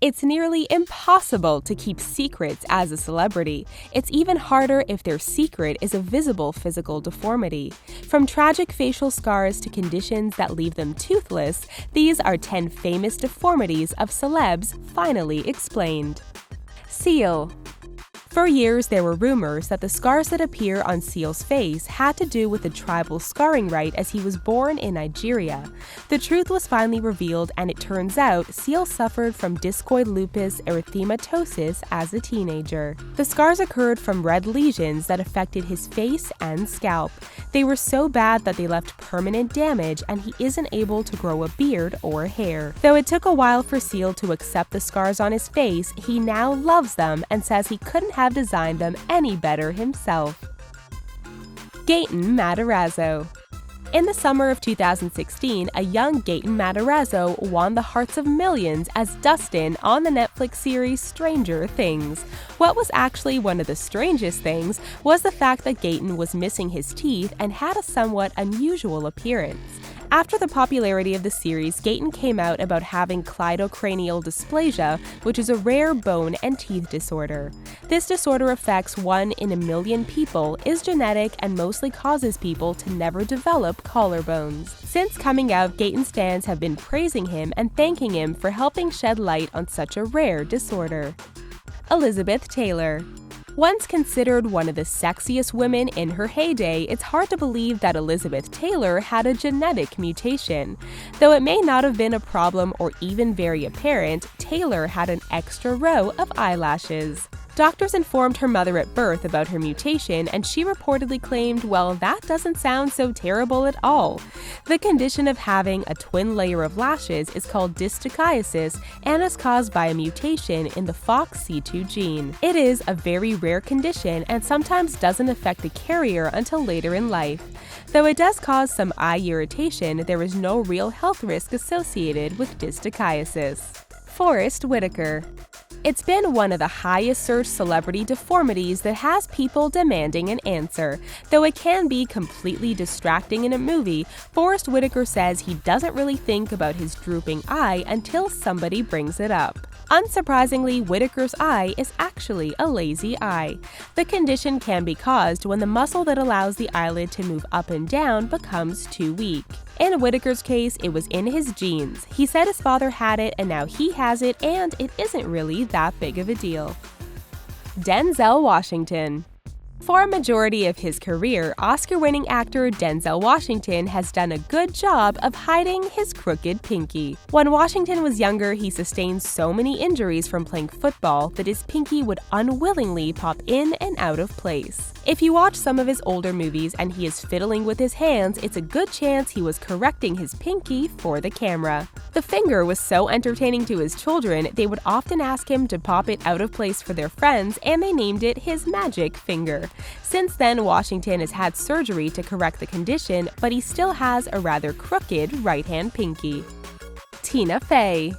It's nearly impossible to keep secrets as a celebrity. It's even harder if their secret is a visible physical deformity. From tragic facial scars to conditions that leave them toothless, these are 10 famous deformities of celebs finally explained. Seal. For years, there were rumors that the scars that appear on Seal's face had to do with a tribal scarring rite as he was born in Nigeria. The truth was finally revealed, and it turns out Seal suffered from discoid lupus erythematosus as a teenager. The scars occurred from red lesions that affected his face and scalp. They were so bad that they left permanent damage, and he isn't able to grow a beard or hair. Though it took a while for Seal to accept the scars on his face, he now loves them and says he couldn't have designed them any better himself. GATEN MATARAZZO. In the summer of 2016, a young GATEN MATARAZZO won the hearts of millions as Dustin on the Netflix series Stranger Things. What was actually one of the strangest things was the fact that GATEN was missing his teeth and had a somewhat unusual appearance. After the popularity of the series, GATEN came out about having cleidocranial dysplasia, which is a rare bone and teeth disorder. This disorder affects 1 in a million people, is genetic, and mostly causes people to never develop collarbones. Since coming out, GATEN's fans have been praising him and thanking him for helping shed light on such a rare disorder. Elizabeth Taylor. Once considered one of the sexiest women in her heyday, it's hard to believe that Elizabeth Taylor had a genetic mutation. Though it may not have been a problem or even very apparent, Taylor had an extra row of eyelashes. Doctors informed her mother at birth about her mutation, and she reportedly claimed, "Well, that doesn't sound so terrible at all." The condition of having a twin layer of lashes is called dystichiasis and is caused by a mutation in the FOXC2 gene. It is a very rare condition and sometimes doesn't affect the carrier until later in life. Though it does cause some eye irritation, there is no real health risk associated with dystichiasis. Forest Whitaker. It's been one of the highest searched celebrity deformities that has people demanding an answer. Though it can be completely distracting in a movie, Forest Whitaker says he doesn't really think about his drooping eye until somebody brings it up. Unsurprisingly, Whitaker's eye is actually a lazy eye. The condition can be caused when the muscle that allows the eyelid to move up and down becomes too weak. In Whitaker's case, it was in his genes. He said his father had it and now he has it, and it isn't really that big of a deal. Denzel Washington. For a majority of his career, Oscar-winning actor Denzel Washington has done a good job of hiding his crooked pinky. When Washington was younger, he sustained so many injuries from playing football that his pinky would unwillingly pop in and out of place. If you watch some of his older movies and he is fiddling with his hands, it's a good chance he was correcting his pinky for the camera. The finger was so entertaining to his children, they would often ask him to pop it out of place for their friends, and they named it his magic finger. Since then, Washington has had surgery to correct the condition, but he still has a rather crooked right-hand pinky. Tina Fey.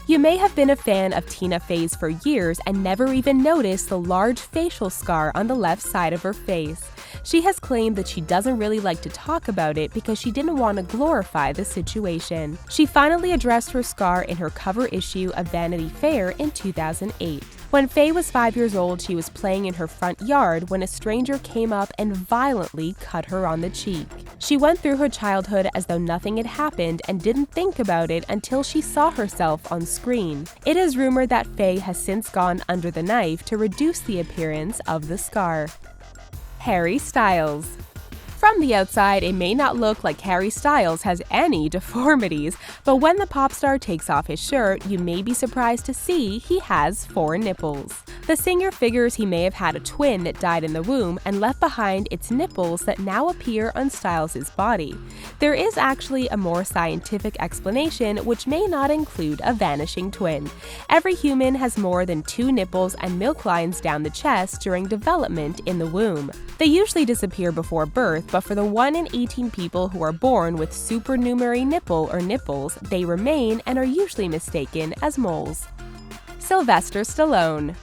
You may have been a fan of Tina Fey's for years and never even noticed the large facial scar on the left side of her face. She has claimed that she doesn't really like to talk about it because she didn't want to glorify the situation. She finally addressed her scar in her cover issue of Vanity Fair in 2008. When Fey was 5 years old, she was playing in her front yard when a stranger came up and violently cut her on the cheek. She went through her childhood as though nothing had happened and didn't think about it until she saw herself on screen. It is rumored that Fey has since gone under the knife to reduce the appearance of the scar. Harry Styles. From the outside, it may not look like Harry Styles has any deformities, but when the pop star takes off his shirt, you may be surprised to see he has 4 nipples. The singer figures he may have had a twin that died in the womb and left behind its nipples that now appear on Styles' body. There is actually a more scientific explanation, which may not include a vanishing twin. Every human has more than 2 nipples and milk lines down the chest during development in the womb. They usually disappear before birth, but for the 1 in 18 people who are born with supernumerary nipple or nipples, they remain and are usually mistaken as moles. Sylvester Stallone.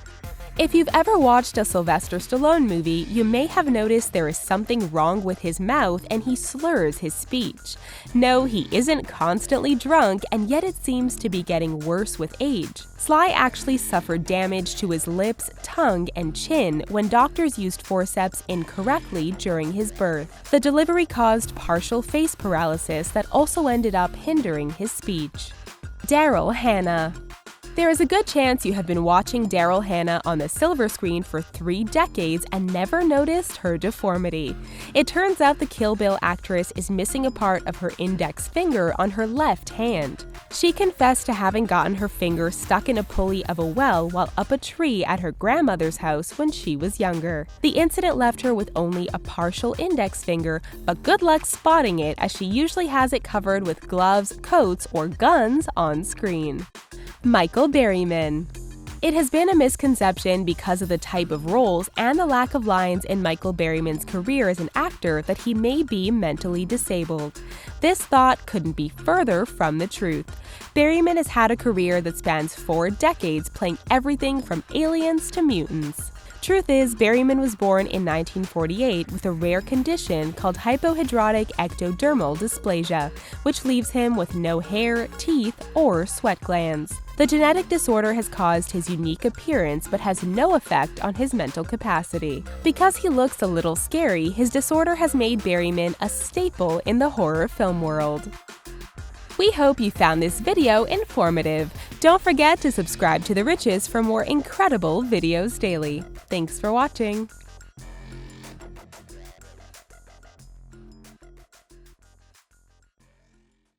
If you've ever watched a Sylvester Stallone movie, you may have noticed there is something wrong with his mouth and he slurs his speech. No, he isn't constantly drunk, and yet it seems to be getting worse with age. Sly actually suffered damage to his lips, tongue, and chin when doctors used forceps incorrectly during his birth. The delivery caused partial face paralysis that also ended up hindering his speech. Daryl Hannah. There is a good chance you have been watching Daryl Hannah on the silver screen for 3 decades and never noticed her deformity. It turns out the Kill Bill actress is missing a part of her index finger on her left hand. She confessed to having gotten her finger stuck in a pulley of a well while up a tree at her grandmother's house when she was younger. The incident left her with only a partial index finger, but good luck spotting it as she usually has it covered with gloves, coats, or guns on screen. Michael Berryman. It has been a misconception because of the type of roles and the lack of lines in Michael Berryman's career as an actor that he may be mentally disabled. This thought couldn't be further from the truth. Berryman has had a career that spans 4 decades, playing everything from aliens to mutants. Truth is, Berryman was born in 1948 with a rare condition called hypohidrotic ectodermal dysplasia, which leaves him with no hair, teeth, or sweat glands. The genetic disorder has caused his unique appearance but has no effect on his mental capacity. Because he looks a little scary, his disorder has made Berryman a staple in the horror film world. We hope you found this video informative. Don't forget to subscribe to The Riches for more incredible videos daily. Thanks for watching.